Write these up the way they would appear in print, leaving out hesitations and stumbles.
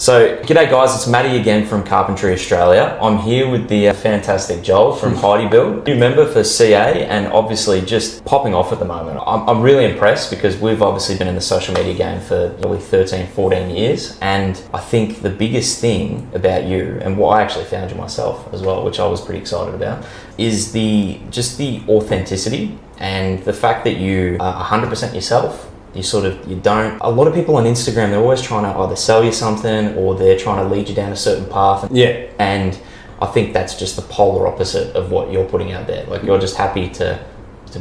So, g'day guys, it's Matty again from Carpentry, Australia. I'm here with the fantastic Joel from Heidi Build, new member for CA and obviously just popping off at the moment. I'm really impressed because we've obviously been in the social media game for probably 13, 14 years. And I think the biggest thing about you, and what I actually found you myself as well, which I was pretty excited about, is just the authenticity and the fact that you are 100% yourself. A lot of people on Instagram, they're always trying to either sell you something or they're trying to lead you down a certain path. Yeah. And I think that's just the polar opposite of what you're putting out there. Like, you're just happy to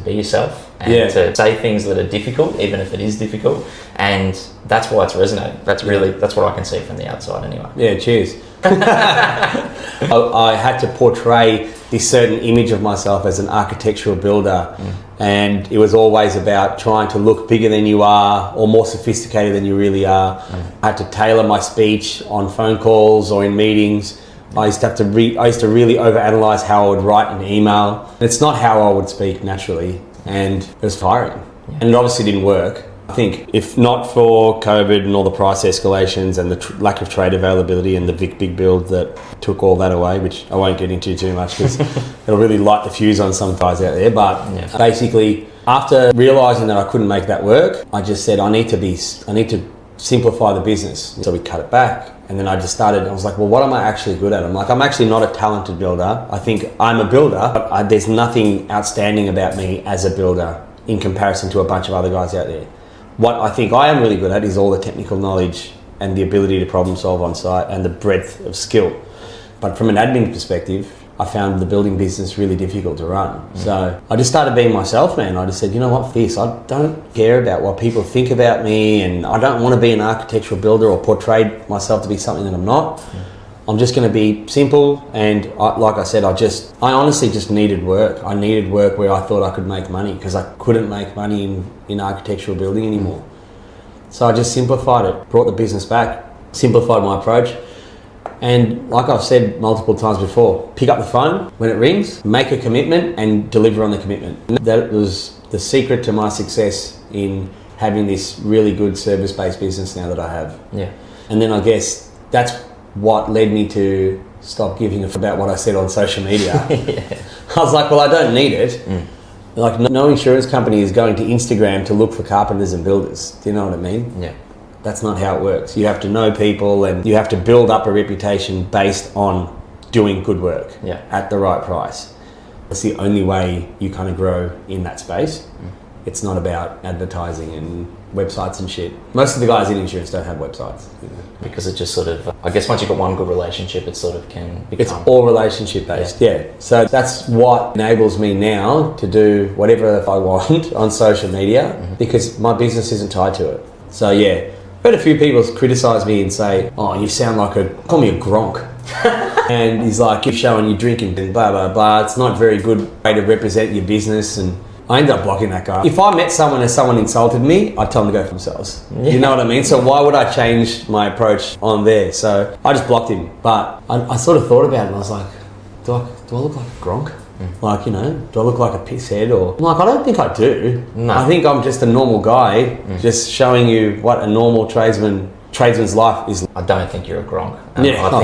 be yourself and to say things that are difficult, even if it is difficult. And that's why it's resonating. That's what I can see from the outside anyway. Yeah, cheers. I had to portray this certain image of myself as an architectural builder. And it was always about trying to look bigger than you are or more sophisticated than you really are. I had to tailor my speech on phone calls or in meetings. I used to really overanalyze how I would write an email. It's not how I would speak naturally, and it was tiring. And it obviously didn't work. I think if not for COVID and all the price escalations and the lack of trade availability and the big build that took all that away, which I won't get into too much because it'll really light the fuse on some guys out there. But basically, after realizing that I couldn't make that work, I just said, I need to simplify the business. So we cut it back. And then I was like, well, what am I actually good at? I'm actually not a talented builder. I think I'm a builder, but there's nothing outstanding about me as a builder in comparison to a bunch of other guys out there. What I think I am really good at is all the technical knowledge and the ability to problem solve on site and the breadth of skill. But from an admin perspective, I found the building business really difficult to run. So I just started being myself, man. I just said, you know what, I don't care about what people think about me, and I don't want to be an architectural builder or portray myself to be something that I'm not. I'm just going to be simple, and like I said, I honestly just needed work. I needed work where I thought I could make money because I couldn't make money in architectural building anymore. So I just simplified it, brought the business back, simplified my approach. And like I've said multiple times before, pick up the phone when it rings, make a commitment and deliver on the commitment. That was the secret to my success in having this really good service-based business now that I have. Yeah. And then I guess that's what led me to stop giving a f about what I said on social media. I was like, well, I don't need it. Like, no insurance company is going to Instagram to look for carpenters and builders. Do you know what I mean? Yeah. That's not how it works. You have to know people and you have to build up a reputation based on doing good work at the right price. That's the only way you kind of grow in that space. It's not about advertising and websites and shit. Most of the guys in insurance don't have websites. You know? Because it just sort of, I guess once you've got one good relationship, it sort of can become... It's all relationship based, yeah. So that's what enables me now to do whatever I want on social media because my business isn't tied to it. So yeah, I've had a few people criticize me and say, oh, you sound like call me a gronk. And he's like, you're showing you drinking and blah, blah, blah. It's not a very good way to represent your business. And I ended up blocking that guy. If I met someone and someone insulted me, I'd tell them to go for themselves. Yeah. You know what I mean? So why would I change my approach on there? So I just blocked him. But I sort of thought about it and I was like, do I look like a gronk? Like, you know, do I look like a pisshead? Or I'm like, I don't think I do. No. I think I'm just a normal guy, just showing you what a normal tradesman's life is. I don't think you're a gronk.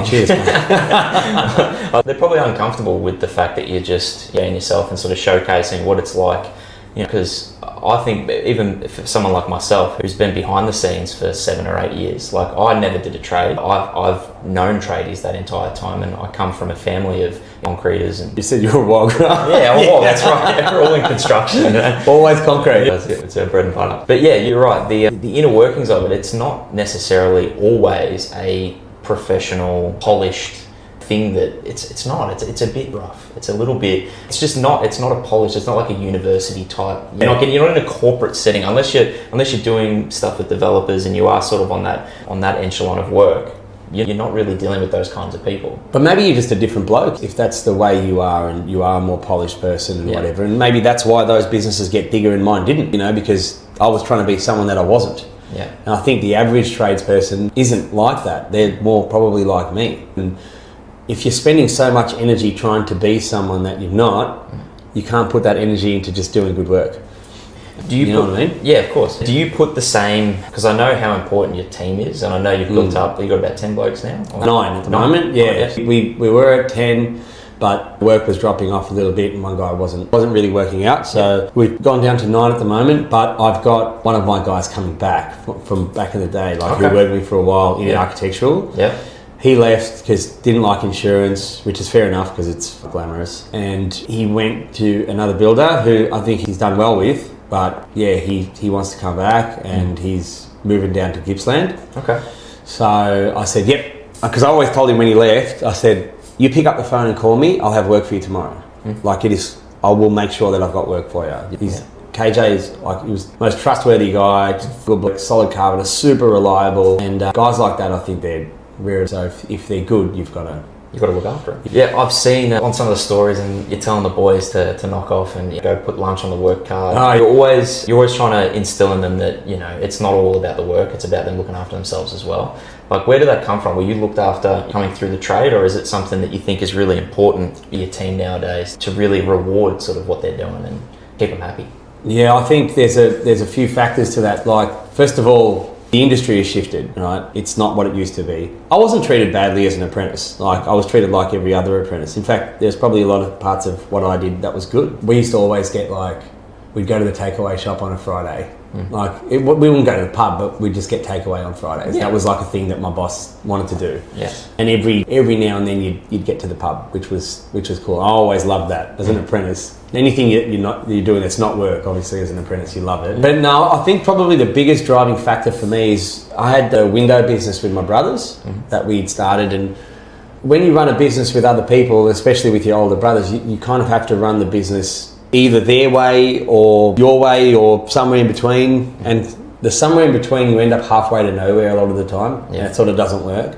Cheers, man. They're probably uncomfortable with the fact that you're just being yourself and sort of showcasing what it's like, you know, because I think even for someone like myself who's been behind the scenes for 7 or 8 years, like I never did a trade. I've known tradies that entire time, and I come from a family of concreters. And you said you were a wild guy. Yeah, well, that's right. Yeah, we're all in construction. You know? Always concrete. It's our bread and butter. But yeah, you're right. The inner workings of it, it's not necessarily always a professional, polished thing that it's not. It's a bit rough. It's a little bit. It's just not. It's not a polished. It's not like a university type. You're not in a corporate setting unless you're doing stuff with developers and you are sort of on that echelon of work. You're not really dealing with those kinds of people. But maybe you're just a different bloke if that's the way you are, and you are a more polished person and whatever. And maybe that's why those businesses get bigger and mine didn't. You know, because I was trying to be someone that I wasn't. Yeah. And I think the average tradesperson isn't like that. They're more probably like me. And if you're spending so much energy trying to be someone that you're not, you can't put that energy into just doing good work. Do you know what I mean? Yeah, of course. Do you put the same, because I know how important your team is, and I know you've built up, you've got about 10 blokes now? Or? 9 at the moment, yeah. We were at 10, but work was dropping off a little bit and one guy wasn't really working out. So we've gone down to 9 at the moment, but I've got one of my guys coming back from back in the day, like who worked with me for a while in architectural. Yeah. He left because didn't like insurance, which is fair enough because it's glamorous. And he went to another builder who I think he's done well with, but yeah, he wants to come back and he's moving down to Gippsland. Okay. So I said, yep, because I always told him when he left, I said, you pick up the phone and call me, I'll have work for you tomorrow. Like it is, I will make sure that I've got work for you. KJ is like, he was the most trustworthy guy, good bloke, solid carpenter, super reliable. And guys like that, I think they're rare. So if they're good, you've got to look after them. Yeah, I've seen on some of the stories, and you're telling the boys to knock off and go put lunch on the work card. You're always trying to instill in them that, you know, it's not all about the work, it's about them looking after themselves as well. Like, where did that come from? Were you looked after coming through the trade, or is it something that you think is really important for your team nowadays to really reward sort of what they're doing and keep them happy? Yeah, I think there's a few factors to that. Like, first of all, the industry has shifted, right? It's not what it used to be. I wasn't treated badly as an apprentice. Like, I was treated like every other apprentice. In fact, there's probably a lot of parts of what I did that was good. We used to always get we'd go to the takeaway shop on a Friday. We wouldn't go to the pub, but we'd just get takeaway on Fridays. That was like a thing that my boss wanted to do. Yes. And every now and then you'd get to the pub, which was cool. I always loved that as an apprentice. Anything you're doing that's not work, obviously as an apprentice, you love it. But no, I think probably the biggest driving factor for me is I had the window business with my brothers that we'd started, and when you run a business with other people, especially with your older brothers, you kind of have to run the business either their way or your way or somewhere in between. And the somewhere in between, you end up halfway to nowhere a lot of the time. And it sort of doesn't work.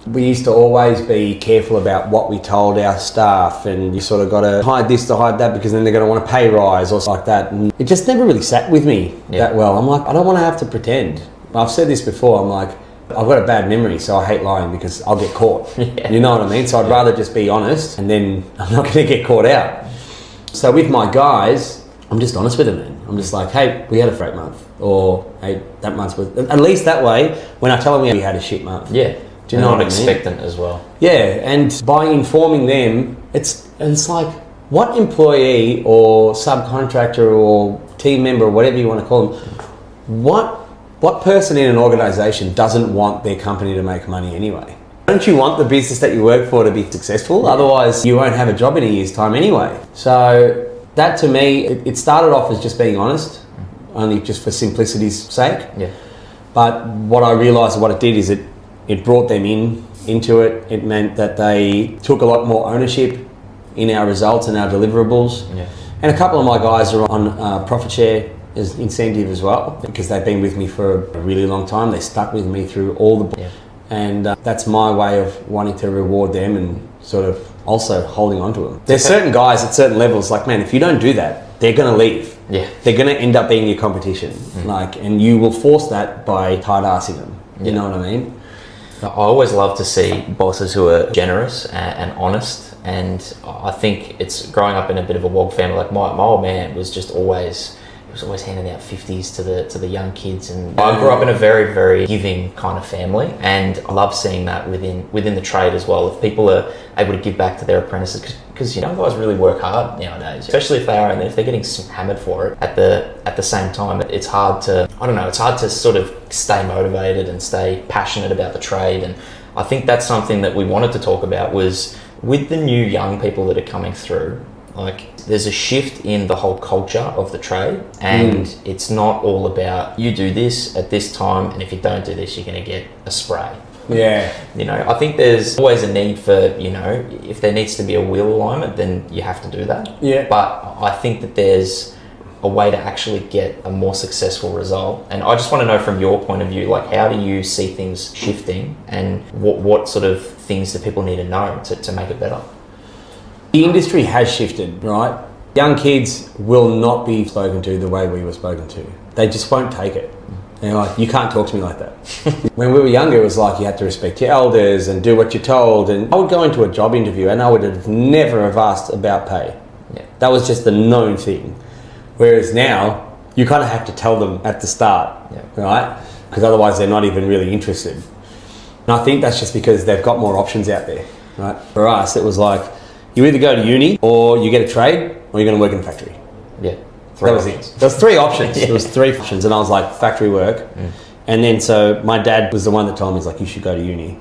We used to always be careful about what we told our staff, and you sort of got to hide this to hide that because then they're going to want a pay rise or something like that. And it just never really sat with me that well. I'm like, I don't want to have to pretend. I've said this before, I'm like, I've got a bad memory, so I hate lying because I'll get caught. You know what I mean? So I'd rather just be honest, and then I'm not going to get caught out. So with my guys, I'm just honest with them, man. I'm just like, hey, we had a freight month, or hey, that month was, at least that way, when I tell them we had a shit month. Yeah. Do you know what I mean? Expectant as well. Yeah, and by informing them, it's like, what employee or subcontractor or team member or whatever you want to call them, what person in an organisation doesn't want their company to make money anyway? Don't you want the business that you work for to be successful? Otherwise, you won't have a job in a year's time anyway. So that to me, it started off as just being honest, only just for simplicity's sake. Yeah. But what I realised what it did is it brought them into it. It meant that they took a lot more ownership in our results and our deliverables. Yeah. And a couple of my guys are on profit share as incentive as well, because they've been with me for a really long time. They stuck with me through all the... Yeah. And that's my way of wanting to reward them and sort of also holding on to them. There's certain guys at certain levels, like, man, if you don't do that, they're going to leave. Yeah. They're going to end up being your competition. And you will force that by hard-assing them. You know what I mean? I always love to see bosses who are generous and honest. And I think it's growing up in a bit of a WOG family. Like my old man was just always... was always handing out 50s to the young kids, and I grew up in a very, very giving kind of family, and I love seeing that within the trade as well. If people are able to give back to their apprentices, because young guys really work hard nowadays, especially if they are, and if they're getting hammered for it at the same time, it's hard to sort of stay motivated and stay passionate about the trade. And I think that's something that we wanted to talk about, was with the new young people that are coming through. Like, there's a shift in the whole culture of the trade, and it's not all about you do this at this time, and if you don't do this, you're going to get a spray. Yeah. You know, I think there's always a need for, you know, if there needs to be a wheel alignment, then you have to do that. Yeah. But I think that there's a way to actually get a more successful result. And I just want to know from your point of view, like, how do you see things shifting, and what sort of things do people need to know to make it better? The industry has shifted, right? Young kids will not be spoken to the way we were spoken to. They just won't take it. They're like, you can't talk to me like that. When we were younger, it was like you had to respect your elders and do what you're told. And I would go into a job interview and I would have never have asked about pay. Yeah. That was just the known thing. Whereas now, you kind of have to tell them at the start, right? Because otherwise they're not even really interested. And I think that's just because they've got more options out there, right? For us, it was like, you either go to uni or you get a trade or you're going to work in a factory. Yeah. That was it. There was 3 options. There was 3 options, and I was like, factory work. And then so my dad was the one that told me, he's like, you should go to uni.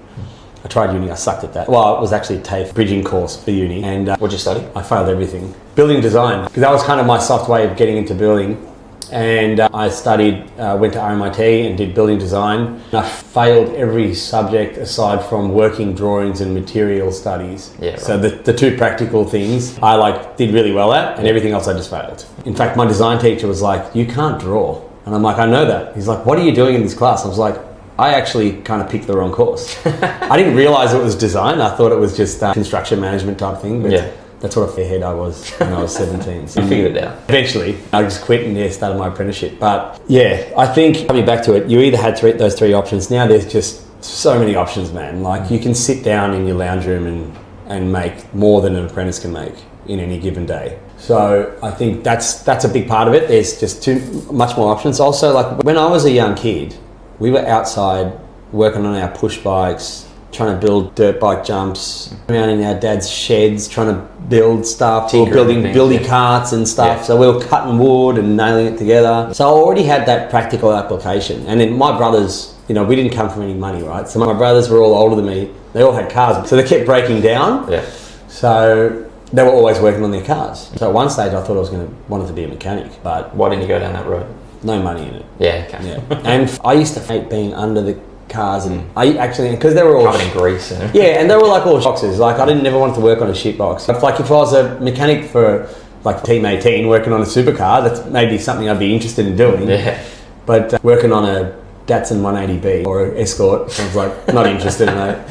I tried uni, I sucked at that. Well, it was actually a TAFE bridging course for uni. And what'd you study? I failed everything. Building design, because that was kind of my soft way of getting into building. And I studied, went to RMIT and did building design. And I failed every subject aside from working drawings and material studies. Yeah, right. So the 2 practical things I did really well at, and everything else I just failed. In fact, my design teacher was like, you can't draw. And I'm like, I know that. He's like, what are you doing in this class? I was like, I actually kind of picked the wrong course. I didn't realize it was design. I thought it was just construction management type thing. But that's what a fairhead I was when I was 17. So you figured it out. Eventually, I just quit and started my apprenticeship. But yeah, I think coming back to it, you either had those 3 options. Now there's just so many options, man. Like you can sit down in your lounge room and make more than an apprentice can make in any given day. So I think that's a big part of it. There's just too much more options. Also, like when I was a young kid, we were outside working on our push bikes, trying to build dirt bike jumps, around in our dad's sheds, trying to build stuff. We were building buildy carts and stuff. Yeah. So we were cutting wood and nailing it together. So I already had that practical application. And then my brothers, we didn't come from any money, right? So my brothers were all older than me. They all had cars. So they kept breaking down. Yeah. So they were always working on their cars. So at one stage I thought I wanted to be a mechanic. But why didn't you go down that road? No money in it. Yeah, okay. Yeah. And I used to hate being under the cars, and I actually, because they were all covered in grease. Yeah, and they were like all boxes. Like I never wanted to work on a shit box. Like if I was a mechanic for like Team 18 working on a supercar, that's maybe something I'd be interested in doing. Yeah. But working on a Datsun 180B or an Escort, I was like not interested in that.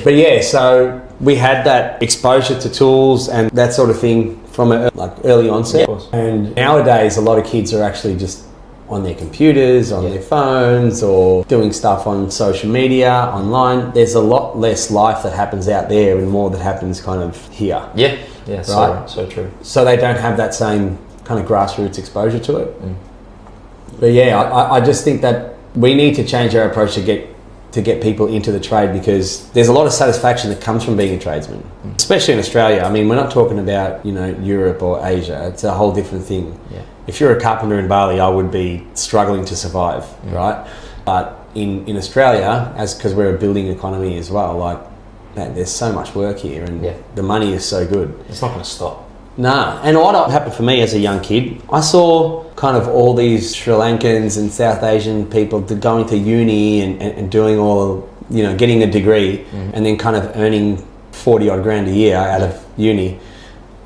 But yeah, so we had that exposure to tools and that sort of thing from early onset. And nowadays, a lot of kids are actually just on their computers, on their phones, or doing stuff on social media, online. There's a lot less life that happens out there and more that happens kind of here. Yeah, right? So true. So they don't have that same kind of grassroots exposure to it. But yeah, I just think that we need to change our approach to get people into the trade, because there's a lot of satisfaction that comes from being a tradesman, especially in Australia. I mean, we're not talking about, Europe or Asia. It's a whole different thing. Yeah. If you're a carpenter in Bali, I would be struggling to survive, right? But in Australia, because we're a building economy as well, man, there's so much work here and the money is so good. It's not going to stop. Nah. And what happened for me as a young kid, I saw kind of all these Sri Lankans and South Asian people going to uni and doing all, getting a degree and then kind of earning 40 odd grand a year out of uni.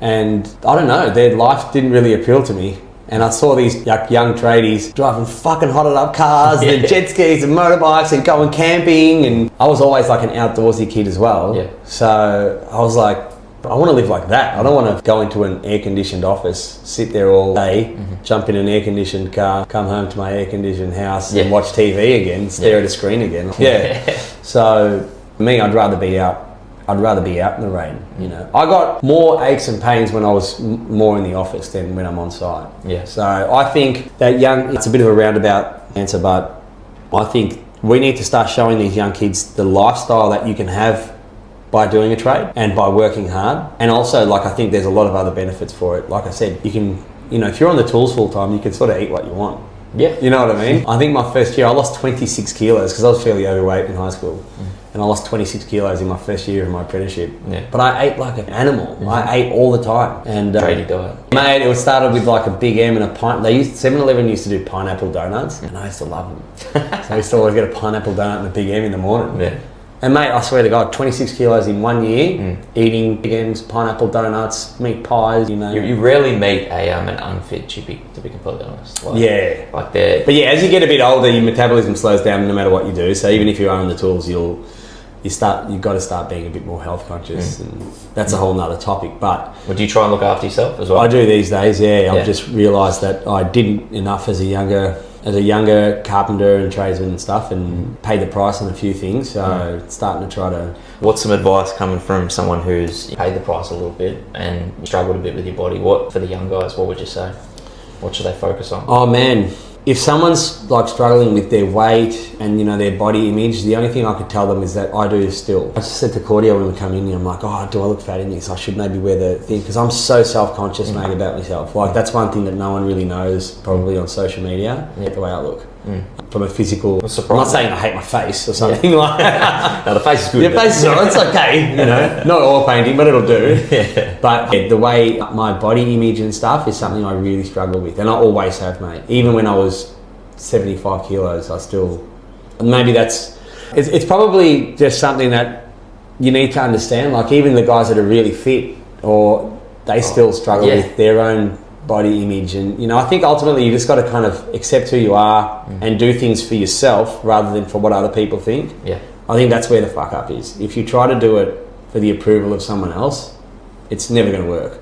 And I don't know, their life didn't really appeal to me. And I saw these young tradies driving fucking hotted up cars and jet skis and motorbikes and going camping. And I was always like an outdoorsy kid as well. Yeah. So I was like, I want to live like that. I don't want to go into an air-conditioned office, sit there all day, jump in an air-conditioned car, come home to my air-conditioned house and watch TV again, stare at a screen again. Yeah. So for me, I'd rather be out in the rain. I got more aches and pains when I was more in the office than when I'm on site. Yeah. So I think that it's a bit of a roundabout answer, but I think we need to start showing these young kids the lifestyle that you can have by doing a trade and by working hard. And also, I think there's a lot of other benefits for it. Like I said, you can, if you're on the tools full time, you can sort of eat what you want. Yeah. You know what I mean? I think my first year I lost 26 kilos because I was fairly overweight in high school. And I lost 26 kilos in my first year of my apprenticeship. Yeah. But I ate like an animal. I ate all the time. And tradie diet. Mate, it started with like a Big M and a pint. 7-Eleven used to do pineapple donuts, and I used to love them. So I used to always get a pineapple donut and a Big M in the morning. Yeah. And mate, I swear to God, 26 kilos in 1 year, eating Big M's, pineapple donuts, meat pies, You rarely meet an unfit chippy, to be completely honest. But yeah, as you get a bit older, your metabolism slows down no matter what you do. So even if you are on the tools, you've got to start being a bit more health conscious, and that's a whole nother topic. But would you try and look after yourself as well? I do these days. Yeah. I've just realised that I didn't enough as a younger carpenter and tradesman and stuff, and paid the price on a few things. So starting to try to. What's some advice coming from someone who's paid the price a little bit and struggled a bit with your body? What for the young guys? What would you say? What should they focus on? Oh man, if someone's like struggling with their weight and their body image, the only thing I could tell them is that I do still. I just said to Claudia when we come in here, I'm like, oh, do I look fat in this? I should maybe wear the thing, because I'm so self-conscious, mate, about myself. Like that's one thing that no one really knows probably on social media, the way I look. From a physical, I'm not saying I hate my face or something like that. No, the face is good. Your face is alright, it's okay, not oil painting, but it'll do. But the way my body image and stuff is something I really struggle with, and I always have, mate. Even when I was 75 kilos, I still, maybe it's probably just something that you need to understand. Like even the guys that are really fit, or they still struggle with their own body image, and I think ultimately you just got to kind of accept who you are and do things for yourself rather than for what other people think. I think that's where the fuck up is. If you try to do it for the approval of someone else, it's never going to work.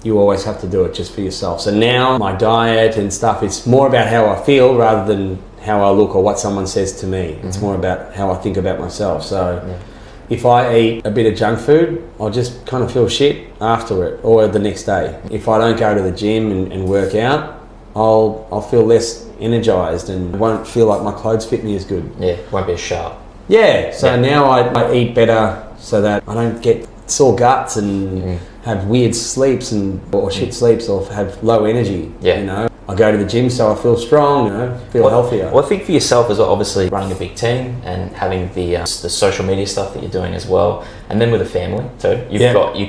You always have to do it just for yourself. So now my diet and stuff, it's more about how I feel rather than how I look or what someone says to me. It's more about how I think about myself. So if I eat a bit of junk food, I'll just kind of feel shit after it or the next day. If I don't go to the gym and work out, I'll feel less energized and won't feel like my clothes fit me as good. Won't be as sharp. So now I eat better so that I don't get sore guts and have weird sleeps or shit sleeps or have low energy. I go to the gym so I feel strong, feel healthier. Well, I think for yourself as well, obviously running a big team and having the social media stuff that you're doing as well, and then with a family too. You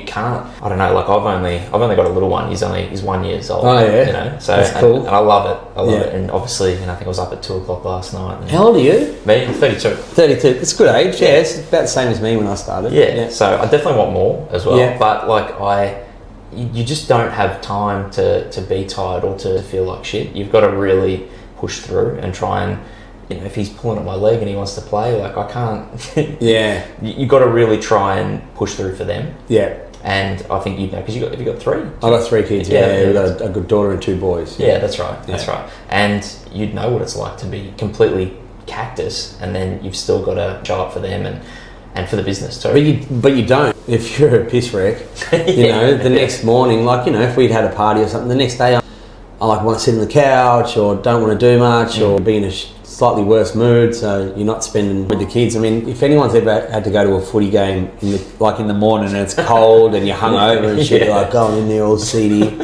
can't. I don't know. Like I've only got a little one. He's 1 year old. Oh yeah. So that's cool. And I love it. I love it. And obviously, I think I was up at 2:00 last night. How old are you? Me, 32. 32. It's a good age. Yeah, it's about the same as me when I started. So I definitely want more as well. But like you just don't have time to be tired or to feel like shit. You've got to really push through and try and, if he's pulling at my leg and he wants to play, like I can't. You've got to really try and push through for them. And I think because have you got 3? I've got 3 kids. We've got a good daughter and 2 boys. That's right. That's right. And you'd know what it's like to be completely cactus, and then you've still got to show up for them and for the business too. But you don't. If you're a piss wreck, the next morning, like, if we'd had a party or something, the next day I like want to sit on the couch or don't want to do much or be in a slightly worse mood, so you're not spending with the kids. I mean, if anyone's ever had to go to a footy game in the morning and it's cold and you're hungover and shit, like going in there all seedy,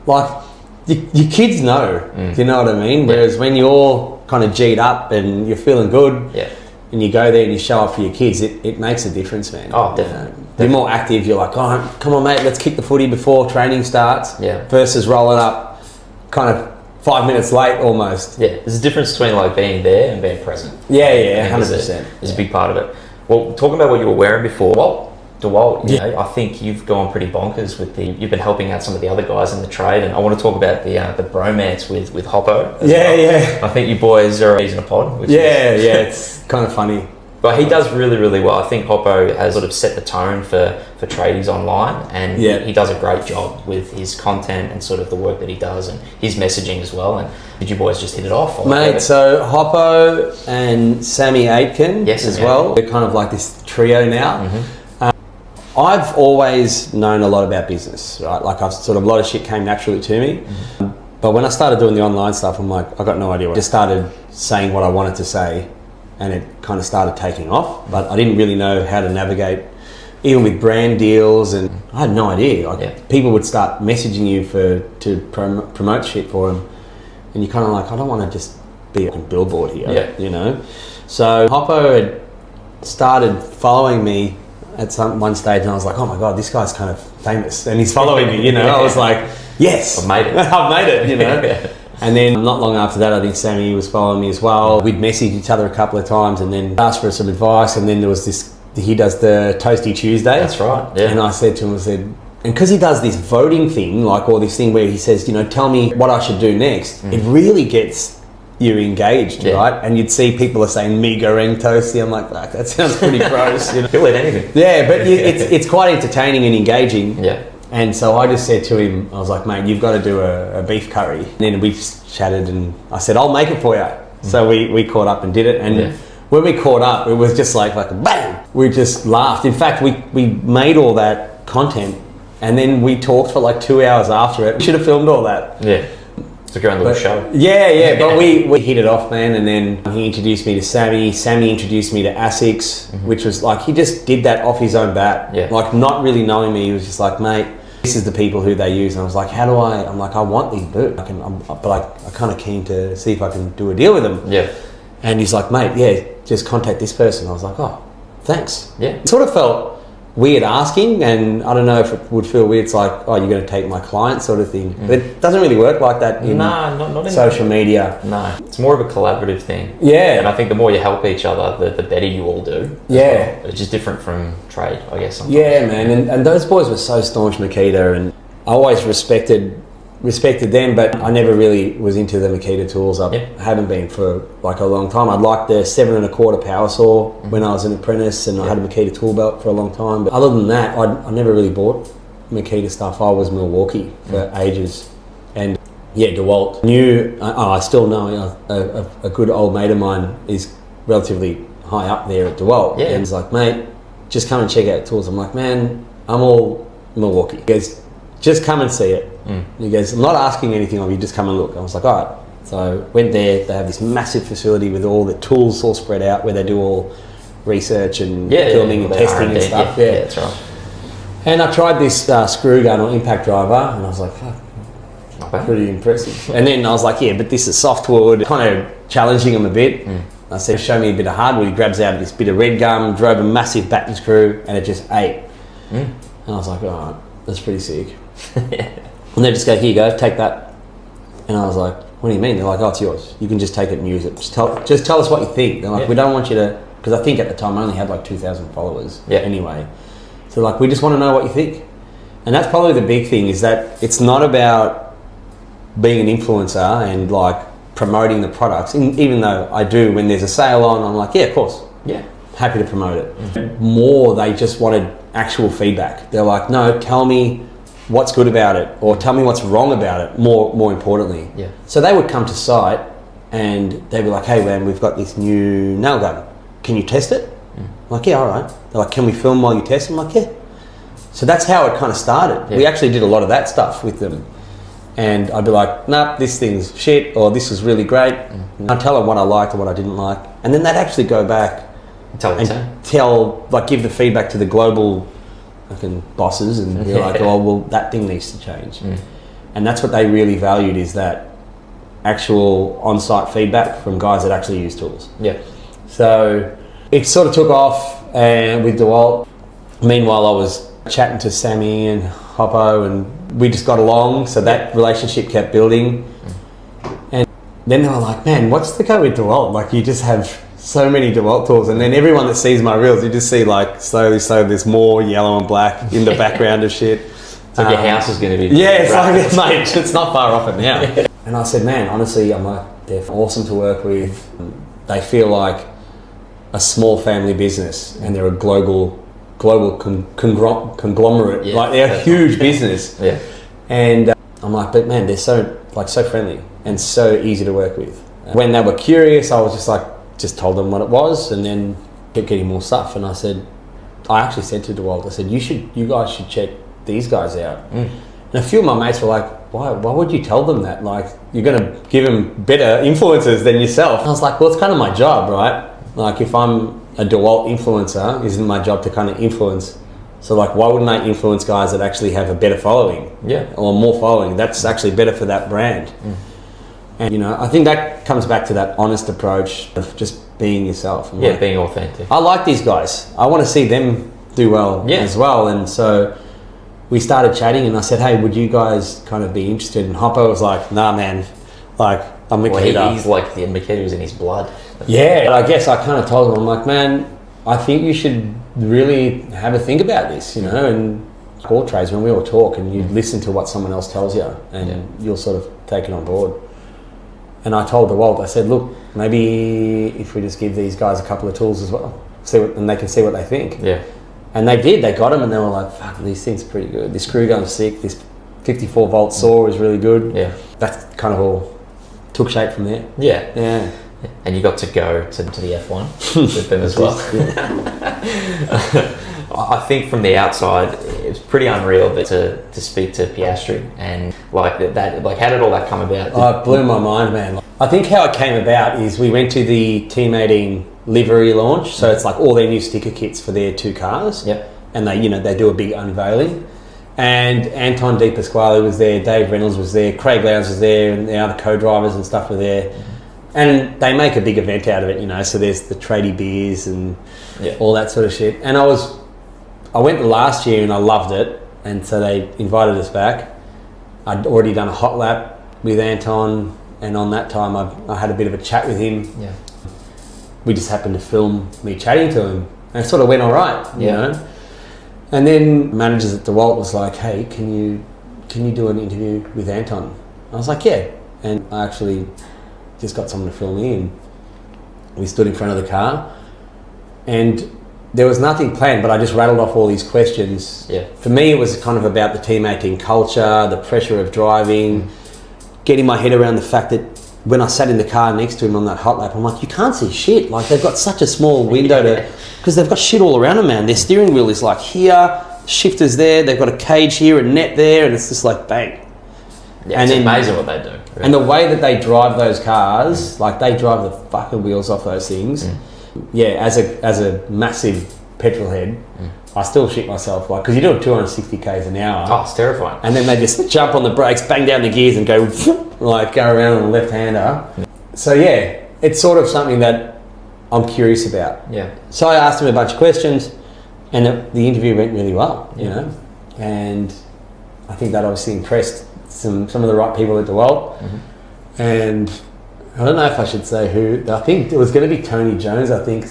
like your kids know, do you know what I mean? Whereas when you're kind of G'd up and you're feeling good, and you go there and you show up for your kids, it makes a difference, man. Oh, definitely. You're more active. You're like, oh, come on, mate, let's kick the footy before training starts. Versus rolling up kind of 5 minutes late almost. There's a difference between like being there and being present. 100%. Is a big part of it. Well, talking about what you were wearing before, DeWalt, I think you've gone pretty bonkers with you've been helping out some of the other guys in the trade, and I want to talk about the bromance with Hoppo. I think you boys are in a pod. Which it's kind of funny. But he does really, really well. I think Hoppo has sort of set the tone for tradies online, and he does a great job with his content and sort of the work that he does and his messaging as well. And did you boys just hit it off? Mate, so Hoppo and Sammy Aitken as well. We're kind of like this trio now. I've always known a lot about business, right? Like a lot of shit came naturally to me. But when I started doing the online stuff, I'm like, I got no idea. I just started saying what I wanted to say, and it kind of started taking off. But I didn't really know how to navigate, even with brand deals, and I had no idea. Like people would start messaging you to promote shit for them, and you're kind of like, I don't want to just be a billboard here, So Hoppo had started following me at one stage, and I was like, oh my god, this guy's kind of famous and he's following me, I was like, yes, I've made it. I've made it, And then not long after that, I think Sammy was following me as well. We'd messaged each other a couple of times and then asked for some advice, and then there was he does the Toasty Tuesday. That's right, And I said to him, and because he does this voting thing, or this thing where he says, tell me what I should do next, it really gets you engaged, right? And you'd see people are saying me goreng toasty. I'm like, fuck, that sounds pretty gross. He'll eat anything. But it's quite entertaining and engaging. And so I just said to him, I was like, mate, you've got to do a beef curry. And then we chatted, and I said, I'll make it for you. So we caught up and did it. And when we caught up, it was just like bang! We just laughed. In fact, we made all that content, and then we talked for like 2 hours after it. We should have filmed all that. took your own little show. Yeah, but we hit it off, man, and then he introduced me to Sammy. Sammy introduced me to ASICS, which was like, he just did that off his own bat. Yeah. Like, not really knowing me, he was just like, mate, this is the people who they use. And I was like, how do I'm like, I want these boots. I'm kind of keen to see if I can do a deal with them. Yeah. And he's like, mate, yeah, just contact this person. I was like, oh, thanks. Yeah. It sort of felt weird asking, and I don't know if it would feel weird. It's like, oh, you're going to take my client sort of thing. But it doesn't really work like that in not in social media. No, it's more of a collaborative thing. Yeah. And I think the more you help each other, the better you all do. Yeah. Well. It's just different from trade, I guess. Sometimes. Yeah, man. And those boys were so staunch, Makita, and I always respected them, but I never really was into the Makita tools. I haven't been for like a long time. I'd liked the 7 1/4 power saw when I was an apprentice, and I had a Makita tool belt for a long time. But other than that, I never really bought Makita stuff. I was Milwaukee for ages, and yeah, DeWalt. I still know a good old mate of mine is relatively high up there at DeWalt, and he's like, mate, just come and check out tools. I'm like, man, I'm all Milwaukee. He goes, just come and see it. He goes, I'm not asking anything of you, just come and look. I was like, all right. So went there. They have this massive facility with all the tools all spread out, where they do all research and filming and testing and stuff. Yeah, that's right. And I tried this screw gun or impact driver, and I was like, fuck, pretty impressive. And then I was like, yeah, but this is softwood, kind of challenging him a bit. I said, show me a bit of hardwood. He grabs out this bit of red gum, drove a massive batten screw, and it just ate. And I was like, all right, that's pretty sick. And they just go, here you go, take that. And I was like, what do you mean? They're like, oh, it's yours. You can just take it and use it. Just tell us what you think. They're like, we don't want you to, because I think at the time I only had like 2,000 followers anyway. So like, we just want to know what you think. And that's probably the big thing, is that it's not about being an influencer and like promoting the products, even though I do when there's a sale on, I'm like, yeah, of course. Yeah. Happy to promote it. More, they just wanted actual feedback. They're like, no, tell me what's good about it, or tell me what's wrong about it, more importantly. Yeah. So they would come to site and they'd be like, hey man, we've got this new nail gun. Can you test it? I'm like, yeah, all right. They're like, can we film while you test? I'm like, yeah. So that's how it kind of started. We actually did a lot of that stuff with them. And I'd be like, nah, this thing's shit, or this is really great. I'd tell them what I liked and what I didn't like. And then they'd actually go back and give the feedback to the global fucking bosses, and they're like, oh, well, that thing needs to change. And that's what they really valued, is that actual on-site feedback from guys that actually use tools. Yeah. So it sort of took off, and with DeWalt. Meanwhile, I was chatting to Sammy and Hoppo, and we just got along, so that relationship kept building. And then they were like, man, what's the go with DeWalt? Like, you just have so many DeWalt tools, and then everyone that sees my reels, you just see like slowly there's more yellow and black in the background of shit. So your house is going to be it's like, mate, it's not far off it now. And I said, man, honestly, I'm like, they're awesome to work with. They feel like a small family business, and they're a global conglomerate. Like, they're a huge business. Yeah. And I'm like, but man, they're so friendly and so easy to work with. When they were curious, I was just told them what it was, and then kept getting more stuff. And I actually said to DeWalt, I said, you guys should check these guys out. And a few of my mates were like, why would you tell them that? Like, you're going to give them better influencers than yourself. And I was like, well, it's kind of my job, right? Like, if I'm a DeWalt influencer, isn't my job to kind of influence? So like, why wouldn't I influence guys that actually have a better following? Yeah. Or more following? That's actually better for that brand. And, you know, I think that comes back to that honest approach of just being yourself. And being authentic. I like these guys. I want to see them do well as well. And so we started chatting, and I said, hey, would you guys kind of be interested? And Hoppo was like, nah, man. Like, I'm Makita. Well, he's like, the Makita is in his blood. Yeah, but I guess I kind of told him, I'm like, man, I think you should really have a think about this, you know, and all tradesmen, we all talk, and you listen to what someone else tells you, and you'll sort of take it on board. And I told DeWalt, I said, look, maybe if we just give these guys a couple of tools as well, and they can see what they think. Yeah. And they did, they got them, and they were like, fuck, these things are pretty good. This screw gun's sick, this 54 volt saw is really good. Yeah. That kind of all took shape from there. Yeah. Yeah. And you got to go to the F1 with them as well. I think from the outside, it's pretty unreal that to speak to Piastri and like that. Like, how did all that come about? Oh, it blew my mind, man. I think how it came about is we went to the Team 18 livery launch, so it's like all their new sticker kits for their 2 cars. Yep. And they do a big unveiling. And Anton De Pasquale was there, Dave Reynolds was there, Craig Lowndes was there, and the other co-drivers and stuff were there. And they make a big event out of it, so there's the tradie beers and all that sort of shit. And I went the last year and I loved it, and so they invited us back. I'd already done a hot lap with Anton, and on that time I had a bit of a chat with him. Yeah. We We just happened to film me chatting to him, and it sort of went all right, you know. And then managers at DeWalt was like, "Hey, can you do an interview with Anton?" I was like, "Yeah," and I actually just got someone to film me, and we stood in front of the car, and there was nothing planned, but I just rattled off all these questions. Yeah. For me, it was kind of about the Team 18 culture, the pressure of driving, getting my head around the fact that when I sat in the car next to him on that hot lap, I'm like, you can't see shit. Like, they've got such a small window because they've got shit all around them, man. Their steering wheel is like here, shifter's there, they've got a cage here, a net there, and it's just like bang. Yeah, and it's amazing what they do. Really. And the way that they drive those cars, like they drive the fucking wheels off those things. Yeah, as a massive petrol head, I still shit myself, like, because you're doing 260 k's an hour. Oh, it's terrifying. And then they just jump on the brakes, bang down the gears, and go like go around on the left hander. So yeah, it's sort of something that I'm curious about. Yeah. So I asked him a bunch of questions, and the interview went really well, you know. And I think that obviously impressed some of the right people at DeWalt. And I don't know if I should say who. I think it was going to be Tony Jones. I think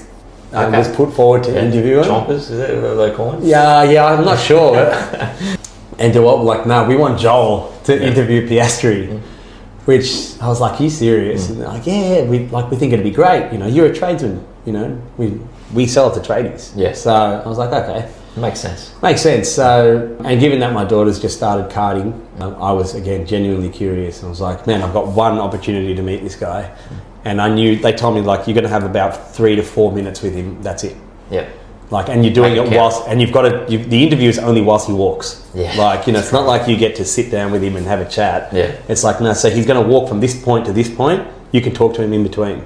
was put forward to interview him. Chompers, is that what they call him? Yeah, I'm not sure. And DeWalt were like, no, we want Joel to interview Piastri. Which I was like, are you serious? And they're like, yeah, we think it'd be great. You know, you're a tradesman. You know, we sell it to tradies. Yeah. So I was like, okay. Makes sense. Makes sense. So, and given that my daughter's just started karting, I was, again, genuinely curious. I was like, man, I've got one opportunity to meet this guy. And I knew, they told me, like, you're going to have about 3 to 4 minutes with him. That's it. Yeah. Like, and you're doing it whilst, and you've got to, the interview is only whilst he walks. Yeah. Like, you know, it's not like you get to sit down with him and have a chat. Yeah. It's like, no, so he's going to walk from this point to this point. You can talk to him in between.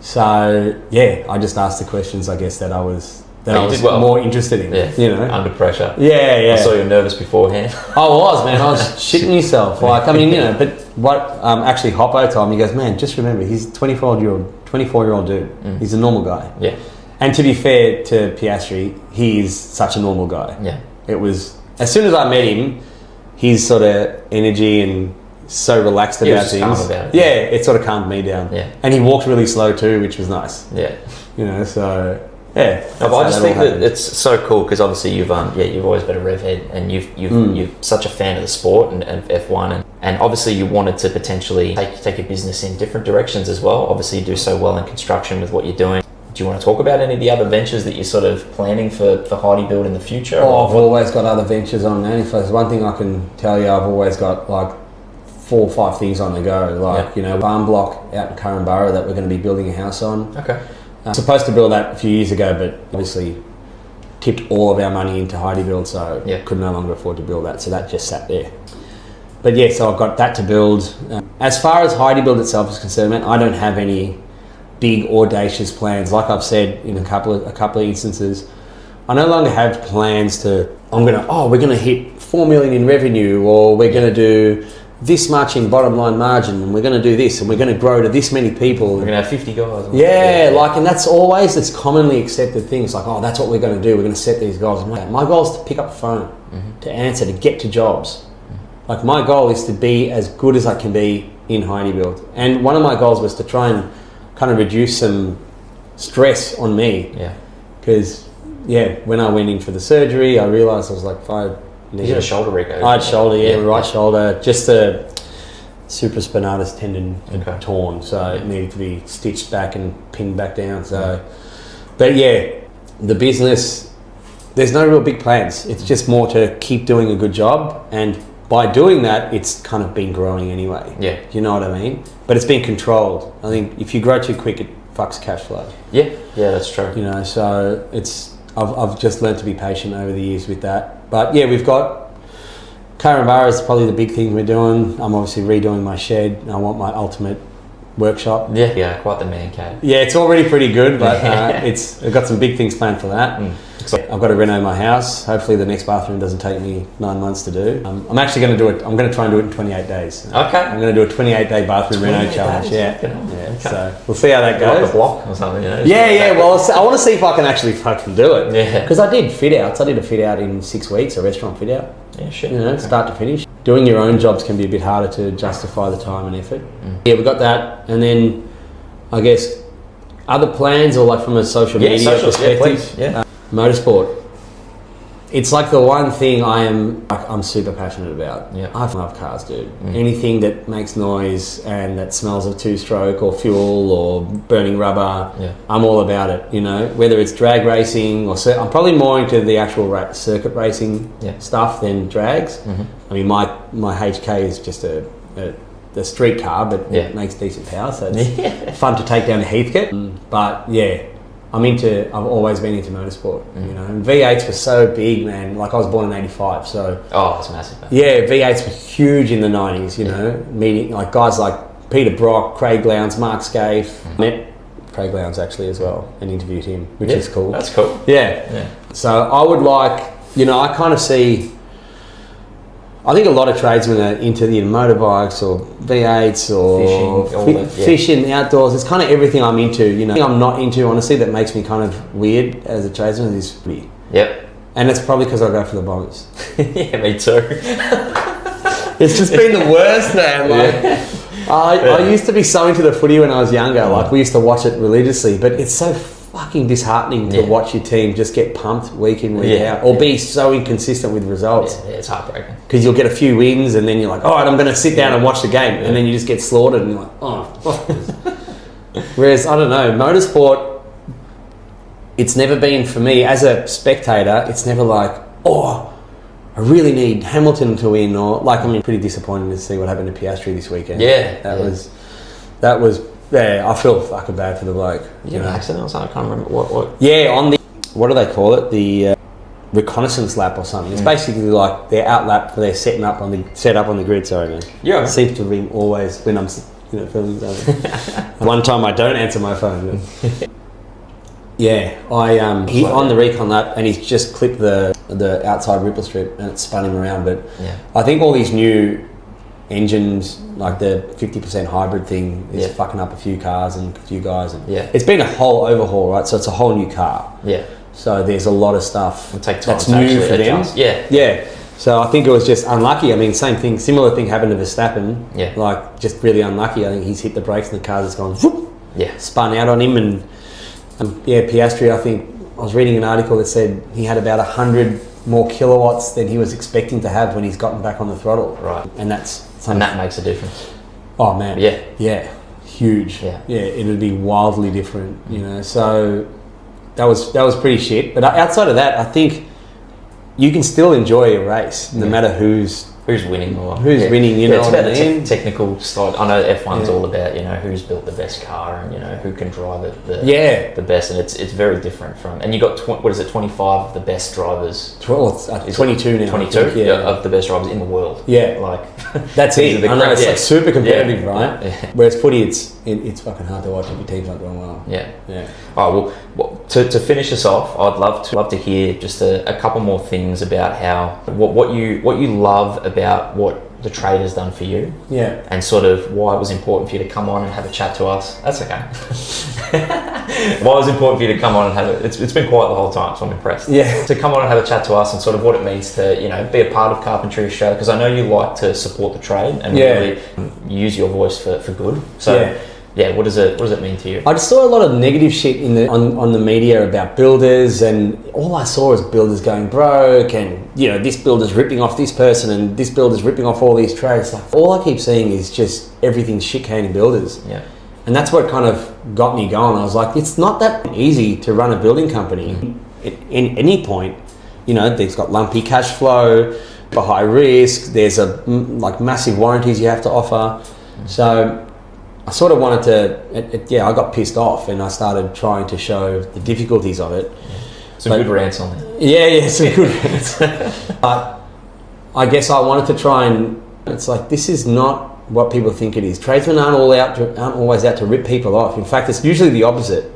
So, yeah, I just asked the questions, I guess, that I was more interested in. Yeah. You know? Under pressure. Yeah. I saw you were nervous beforehand. I was, man. I was shitting yourself. Like, I mean, you know, but what actually Hoppo told me, he goes, man, just remember, he's a 24-year-old dude. He's a normal guy. Yeah. And to be fair to Piastri, he is such a normal guy. Yeah. It was, as soon as I met him, his sort of energy and so relaxed about things. Calm about it. Yeah, it sort of calmed me down. Yeah. And he walked really slow too, which was nice. Yeah. You know, so yeah. No, but I just think that it's so cool because obviously you've always been a rev head and you're such a fan of the sport and F1 and obviously you wanted to potentially take your business in different directions as well. Obviously you do so well in construction with what you're doing. Do you want to talk about any of the other ventures that you're sort of planning for HeidiBuild in the future? Oh, I've always got other ventures on, man. If there's one thing I can tell you, I've always got like 4 or 5 things on the go. Like, you know, farm block out in Curran that we're going to be building a house on. Okay. Supposed to build that a few years ago, but obviously tipped all of our money into HeidiBuild, so could no longer afford to build that. So that just sat there. But yeah, so I've got that to build. As far as HeidiBuild itself is concerned, man, I don't have any big audacious plans. Like I've said in a couple of instances, I no longer have plans to we're gonna hit 4 million in revenue, or we're gonna do this much in bottom line margin, and we're going to do this, and we're going to grow to this many people. We're going to have 50 guys. Like, and that's always this commonly accepted thing. It's like, oh, that's what we're going to do. We're going to set these goals. Like, my goal is to pick up the phone, to answer, to get to jobs. Like, my goal is to be as good as I can be in HeidiBuild. And one of my goals was to try and kind of reduce some stress on me. Yeah. Because, when I went in for the surgery, I realised I was like you had a shoulder recode. I had shoulder, right shoulder, just a supraspinatus tendon torn, so it needed to be stitched back and pinned back down. So, but the business, there's no real big plans. It's just more to keep doing a good job, and by doing that, it's kind of been growing anyway. Yeah, you know what I mean. But it's been controlled. I think if you grow too quick, it fucks cash flow. Yeah, that's true. You know, so it's. I've just learned to be patient over the years with that. But yeah, we've got Carpentry is probably the big thing we're doing. I'm obviously redoing my shed. I want my ultimate workshop. Yeah, quite the man cave. Yeah, it's already pretty good, but I've got some big things planned for that. I've got to reno my house. Hopefully the next bathroom doesn't take me 9 months to do. I'm actually going to do it. I'm going to try and do it in 28 days. Okay. I'm going to do a 28-day bathroom reno challenge. Yeah. Okay. So we'll see how that goes. Like a block or something, you know? Yeah. Well, I want to see if I can actually fucking do it. Yeah. Because I did fit outs. I did a fit out in 6 weeks, a restaurant fit out. Yeah, shit. You know, start to finish. Doing your own jobs can be a bit harder to justify the time and effort. Yeah, we got that, and then I guess other plans, or like from a social media perspective. Motorsport. It's like the one thing I'm super passionate about. Yeah. I love cars, dude. Anything that makes noise and that smells of two-stroke or fuel or burning rubber, I'm all about it. You know, whether it's drag racing or I'm probably more into the actual circuit racing stuff than drags. I mean, my HK is just a street car, but it makes decent power, so it's fun to take down a Heathcote. But yeah, I've always been into motorsport, you know, and V8s were so big, man. Like I was born in '85, so it's massive. Man. Yeah, V8s were huge in the '90s, you know, meeting like guys like Peter Brock, Craig Lowndes, Mark Scaife. Met Craig Lowndes actually as well and interviewed him, which is cool. That's cool. Yeah. So I would like, you know, I kind of see. I think a lot of tradesmen are into the motorbikes or V8s or fishing, outdoors. It's kind of everything I'm into. You know, I'm not into, honestly, that makes me kind of weird as a tradesman is footy. Yep. And it's probably because I go for the Bombers. Yeah, me too. It's just been the worst, man. Like, I used to be so into the footy when I was younger. Like we used to watch it religiously, but it's so fucking disheartening to watch your team just get pumped week in, week out, or be so inconsistent with results. Yeah, it's heartbreaking. Because you'll get a few wins and then you're like, all right, I'm going to sit down and watch the game. And then you just get slaughtered and you're like, oh, fuck this. Whereas, I don't know, motorsport, it's never been, for me, as a spectator, it's never like, oh, I really need Hamilton to win, or like, I mean, pretty disappointed to see what happened to Piastri this weekend. That was, I feel fucking bad for the bloke. You know, accident or something? I can't remember what. Yeah, on the, what do they call it? The reconnaissance lap or something. It's basically like their out lap for their set up on the grid. Sorry, man. Yeah. It seems to ring always when I'm, filming something. One time I don't answer my phone. Yeah, he on the recon lap and he's just clipped the outside ripple strip and it spun him around. But I think all these new engines, like the 50% hybrid thing, is fucking up a few cars and a few guys. And it's been a whole overhaul, right? So it's a whole new car. Yeah. So there's a lot of stuff that's new for them. Yeah. So I think it was just unlucky. I mean, similar thing happened to Verstappen. Yeah. Like just really unlucky. I think he's hit the brakes and the car has gone whoop, spun out on him. And Piastri, I think I was reading an article that said he had about 100 more kilowatts than he was expecting to have when he's gotten back on the throttle. Right. And that makes a difference. Oh man. Yeah. Huge. Yeah. It would be wildly different, you know. So that was pretty shit. But outside of that, I think you can still enjoy a race no matter who's winning or who's winning. You know, it's about the technical side. I know F1's all about who's built the best car and who can drive it the best, and it's very different from. And you got 25 of the best drivers. 22 now. 22 of the best drivers in the world. Yeah, like that's it. I know it's like super competitive, right? Yeah. Whereas footy, it's fucking hard to watch if your team's not doing well. Yeah. All right. Well, to finish us off, I'd love to hear just a couple more things about how what you love about what the trade has done for you, and sort of why it was important for you to come on and have a chat to us. That's okay. Why it was important for you to come on and have it? It's been quiet the whole time, so I'm impressed. Yeah. To come on and have a chat to us and sort of what it means to be a part of Carpentry Australia, because I know you like to support the trade and really use your voice for good. So. Yeah, what does it mean to you? I just saw a lot of negative shit on the media about builders, and all I saw was builders going broke, and this builder's ripping off this person, and this builder's ripping off all these trades. Like, all I keep seeing is just everything shit-caning builders. Yeah. And that's what kind of got me going. I was like, it's not that easy to run a building company. At any point, they've got lumpy cash flow, a high risk. There's massive warranties you have to offer. So I sort of wanted to, I got pissed off and I started trying to show the difficulties of it. Some good rants on there. Yeah, some good rants. But I guess I wanted to try and, it's like, this is not what people think it is. Tradesmen aren't always out to rip people off. In fact, it's usually the opposite.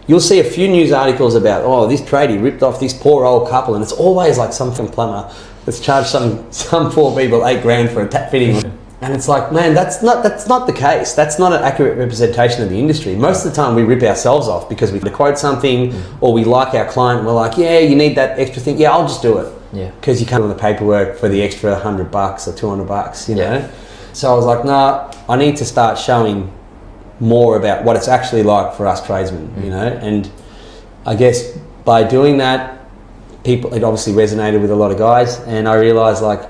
You'll see a few news articles about, oh, this tradie ripped off this poor old couple, and it's always like some plumber that's charged some poor people $8,000 for a tap fitting. And it's like, man, that's not the case. That's not an accurate representation of the industry. Most of the time we rip ourselves off because we quote something or we like our client and we're like, yeah, you need that extra thing. Yeah, I'll just do it. Yeah. Because you come on the paperwork for the extra $100 or $200, you know? So I was like, nah, I need to start showing more about what it's actually like for us tradesmen, you know? And I guess by doing that, it obviously resonated with a lot of guys, and I realized, like,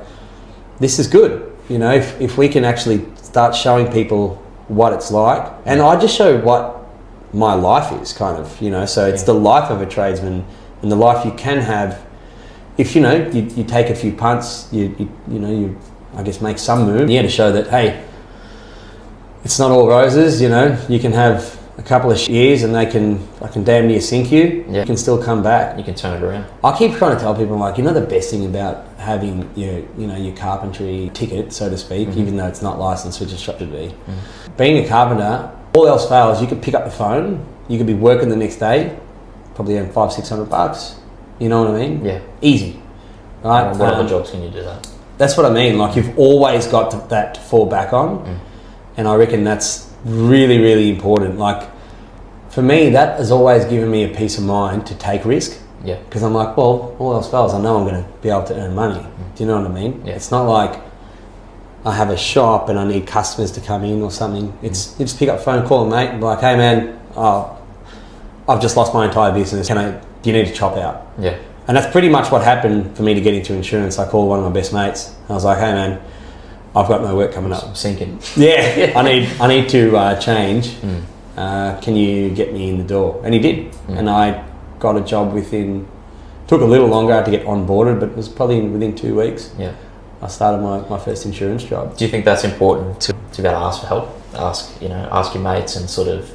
this is good. You know, if we can actually start showing people what it's like, and I just show what my life is, kind of, you know, so it's the life of a tradesman and the life you can have if, you know, you take a few punts, you I guess make some move, to show that, hey, it's not all roses, you know, you can have a couple of years and I can damn near sink you. You can still come back. You can turn it around. I keep trying to tell people, like, you know, the best thing about having your carpentry ticket, so to speak, even though it's not licensed, which it should be. Being a carpenter, all else fails, you could pick up the phone, you could be working the next day, probably earn $500-600. You know what I mean? Yeah. Easy. Right? What other jobs can you do that? That's what I mean. Like, you've always got that to fall back on. And I reckon that's really, really important. Like, for me, that has always given me a peace of mind to take risk. Yeah. Because I'm like, well, all else fails, I know I'm going to be able to earn money. Do you know what I mean? Yeah. It's not like I have a shop and I need customers to come in or something. It's you just pick up the phone, call a mate, and be like, hey man, I've just lost my entire business. Do you need to chop out? Yeah. And that's pretty much what happened for me to get into insurance. I called one of my best mates. I was like, hey man, I've got no work coming up. I'm sinking. Yeah, I need to change. Can you get me in the door? And he did. And I got a job took a little longer to get onboarded, but it was probably within 2 weeks. Yeah. I started my first insurance job. Do you think that's important to be able to ask for help? Ask your mates and sort of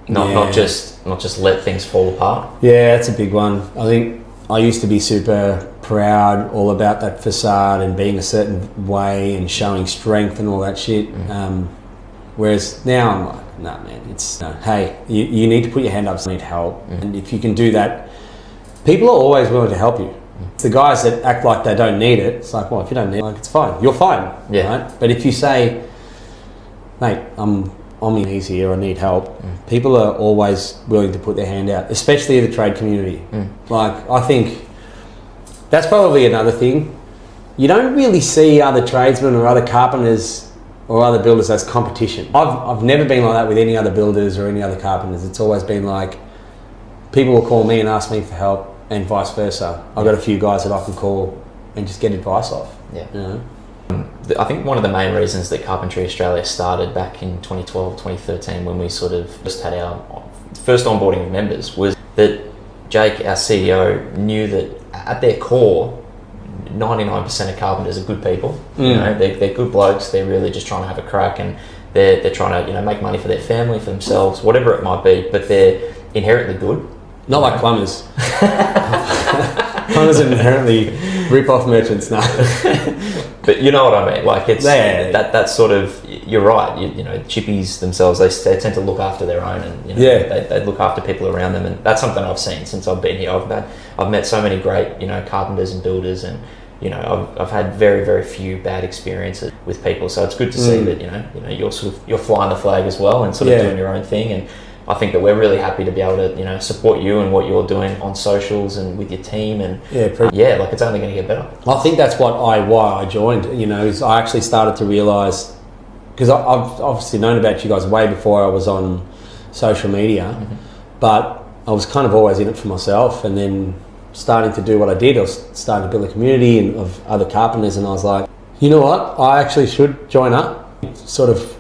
not just let things fall apart? Yeah, that's a big one. I think I used to be super proud, all about that facade and being a certain way and showing strength and all that shit. Whereas now I'm like, nah man, hey, you need to put your hand up, so you need help. And if you can do that, people are always willing to help you. It's the guys that act like they don't need it. It's like, well, if you don't need it, like, it's fine. You're fine. Yeah. Right? But if you say, mate, I'm on my knees here, I need help, people are always willing to put their hand out, especially the trade community. Like, I think that's probably another thing. You don't really see other tradesmen or other carpenters or other builders as competition. I've never been like that with any other builders or any other carpenters. It's always been like, people will call me and ask me for help, and vice versa. I've got a few guys that I can call and just get advice off. Yeah. You know? I think one of the main reasons that Carpentry Australia started back in 2012, 2013, when we sort of just had our first onboarding of members, was that Jake, our CEO, knew that at their core, 99% of carpenters are good people. You know, they're good blokes. They're really just trying to have a crack, and they're trying to make money for their family, for themselves, whatever it might be. But they're inherently good. Not like plumbers. Plumbers inherently rip off merchants now. But you know what I mean. Like, it's that's sort of, you're right. You know, chippies themselves, they tend to look after their own, and they look after people around them, and that's something I've seen since I've been here. I've met so many great carpenters and builders, and I've had very, very few bad experiences with people. So it's good to see that you're flying the flag as well and sort of doing your own thing. And I think that we're really happy to be able to support you and what you're doing on socials and with your team, and like, it's only going to get better. I think that's why I joined. Is I actually started to realise, because I've obviously known about you guys way before I was on social media, but I was kind of always in it for myself, and then starting to do what I did, I was starting to build a community of other carpenters, and I was like, you know what, I actually should join up. It sort of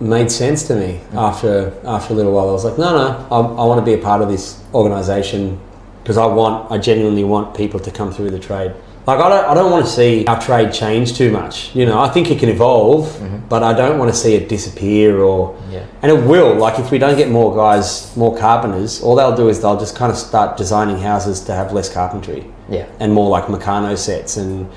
made sense to me after a little while. I was like, no, I want to be a part of this organisation, because I genuinely want people to come through the trade. Like I don't want to see our trade change too much. You know, I think it can evolve, but I don't want to see it disappear and it will. Like if we don't get more guys, more carpenters, all they'll do is they'll just kind of start designing houses to have less carpentry. Yeah. And more like Meccano sets and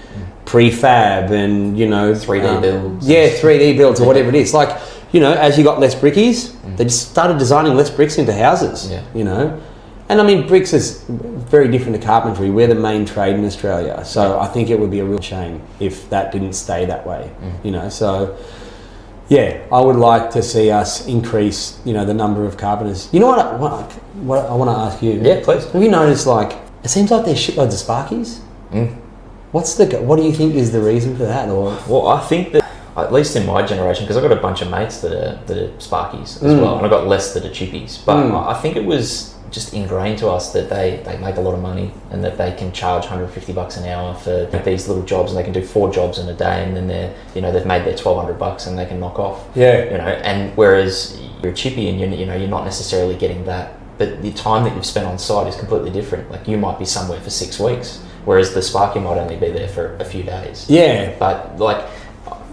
prefab and, you know, 3D builds. Yeah, 3D builds or whatever it is. Like, you know, as you got less brickies, they just started designing less bricks into houses. Yeah. You know. And I mean, bricks is very different to carpentry. We're the main trade in Australia. So I think it would be a real shame if that didn't stay that way, you know. So, yeah, I would like to see us increase, you know, the number of carpenters. You know what I want to ask you? Yeah, please. Have you noticed, like, it seems like there's shitloads of Sparkies? What do you think is the reason for that? Or Well, I think that, at least in my generation, because I've got a bunch of mates that are Sparkies as well, and I've got less that are Chippies. But I think it was just ingrained to us that they make a lot of money and that they can charge $150 an hour for these little jobs, and they can do 4 jobs in a day, and then they've made their $1,200 and they can knock off. Yeah. You know, and whereas you're a chippy and you're not necessarily getting that, but the time that you've spent on site is completely different. Like you might be somewhere for 6 weeks, whereas the Sparky might only be there for a few days. Yeah. But like,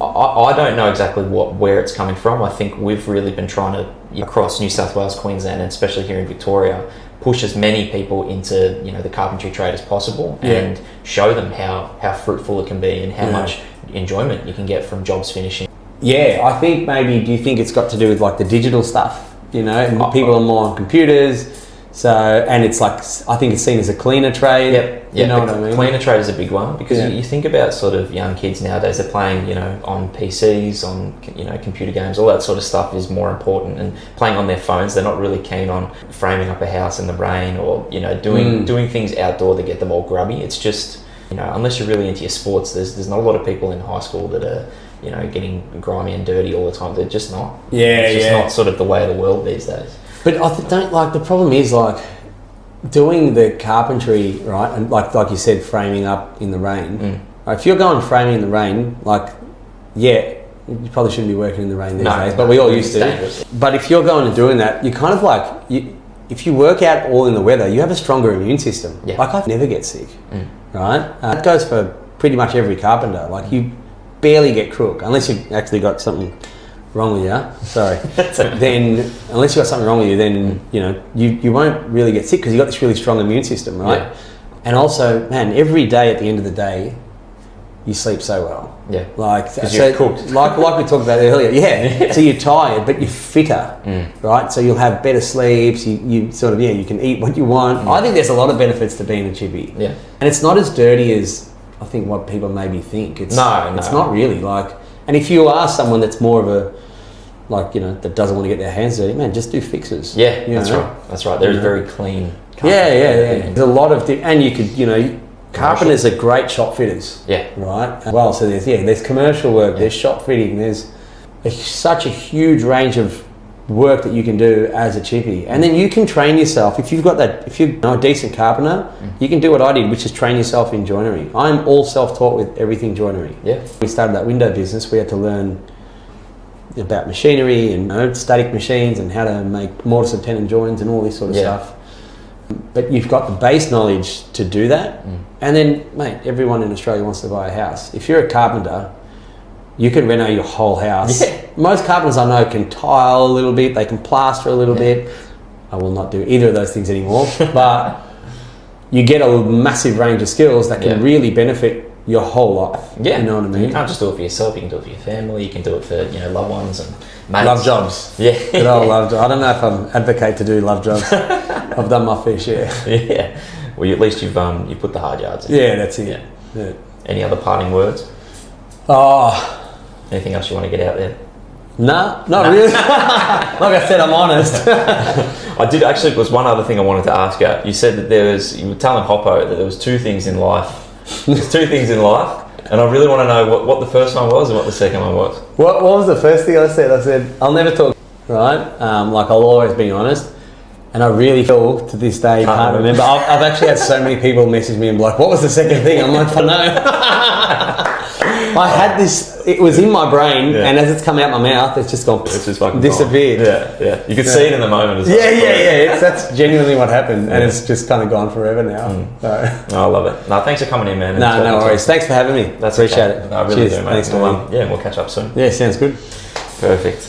I don't know exactly where it's coming from. I think we've really been trying to, across New South Wales, Queensland, and especially here in Victoria, push as many people into, you know, the carpentry trade as possible and show them how fruitful it can be and how much enjoyment you can get from jobs finishing. Yeah, I think maybe, do you think it's got to do with like the digital stuff? You know, people are more on computers. So, and it's like, I think it's seen as a cleaner trade. Yep. You know what I mean? Cleaner trade is a big one because you think about sort of young kids nowadays, they're playing, you know, on PCs, on, you know, computer games, all that sort of stuff is more important, and playing on their phones. They're not really keen on framing up a house in the rain or, you know, doing things outdoor that get them all grubby. It's just, you know, unless you're really into your sports, there's not a lot of people in high school that are, you know, getting grimy and dirty all the time. They're just not. It's just not sort of the way of the world these days. But I don't like, the problem is like doing the carpentry, right? And like you said, framing up in the rain. Right? If you're going framing in the rain, like, you probably shouldn't be working in the rain these days, but we all used to. Dangerous. But if you're going and doing that, you kind of like, if you work out all in the weather, you have a stronger immune system. Yeah. Like I never get sick, right? That goes for pretty much every carpenter. Like you barely get crook unless you've actually got something wrong with you. Sorry. Then unless you got something wrong with you, then you know you won't really get sick because you got this really strong immune system, right? Yeah. And also, man, every day at the end of the day, you sleep so well. Yeah. Like because you're cooked. like we talked about earlier. Yeah. So you're tired, but you're fitter, right? So you'll have better sleeps. You sort of you can eat what you want. I think there's a lot of benefits to being a chippy. Yeah. And it's not as dirty as I think what people maybe think. It's not really like. And if you are someone that's more of a, like, you know, that doesn't want to get their hands dirty, man, just do fixes. Yeah, that's right. That's right. They're very clean. Yeah. There's a lot of, and you could, you know, carpenters are great shop fitters. Yeah. Right? Well, so there's commercial work, there's shop fitting, there's such a huge range of work that you can do as a chippy. And then you can train yourself. If you've got that, if you're a decent carpenter, you can do what I did, which is train yourself in joinery. I'm all self-taught with everything joinery. Yeah. We started that window business, we had to learn about machinery and, you know, static machines and how to make mortise and tenon joins and all this sort of stuff. But you've got the base knowledge to do that. And then, mate, everyone in Australia wants to buy a house. If you're a carpenter, you can reno your whole house. Yeah. Most carpenters I know can tile a little bit, they can plaster a little bit. I will not do either of those things anymore. But you get a massive range of skills that can really benefit your whole life. Yeah. You know what I mean? You can't just do it for yourself, you can do it for your family, you can do it for, you know, loved ones and mates. Love jobs. Yeah. Good old love jobs. I don't know if I'm advocate to do love jobs. I've done my fair share. Yeah. Well, at least you've put the hard yards in. Yeah, that's it. Yeah. Any other parting words? Anything else you want to get out there? Nah, not really. Like I said, I'm honest. I did actually, there was one other thing I wanted to ask you. You said that you were telling Hoppo that there was 2 things in life. There's 2 things in life, and I really want to know what the first one was and what the second one was. What was the first thing I said? I said, I'll never talk, right? Like I'll always be honest. And I really feel to this day can't remember. I've actually had so many people message me and be like, what was the second thing? I'm like, I know. I had this. It was in my brain, Yeah. and as it's come out my mouth, it's just gone. It's just fucking disappeared. gone. Yeah. You could see it in the moment as well. Yeah. That's genuinely what happened, and it's just kind of gone forever now. So. I love it. No, thanks for coming in, man. and No talking to worries. us. Thanks for having me. That's Appreciate okay. it. No, I really Cheers. do, mate. Thanks, Well, Matty. yeah, we'll catch up soon. Yeah, sounds good. Perfect.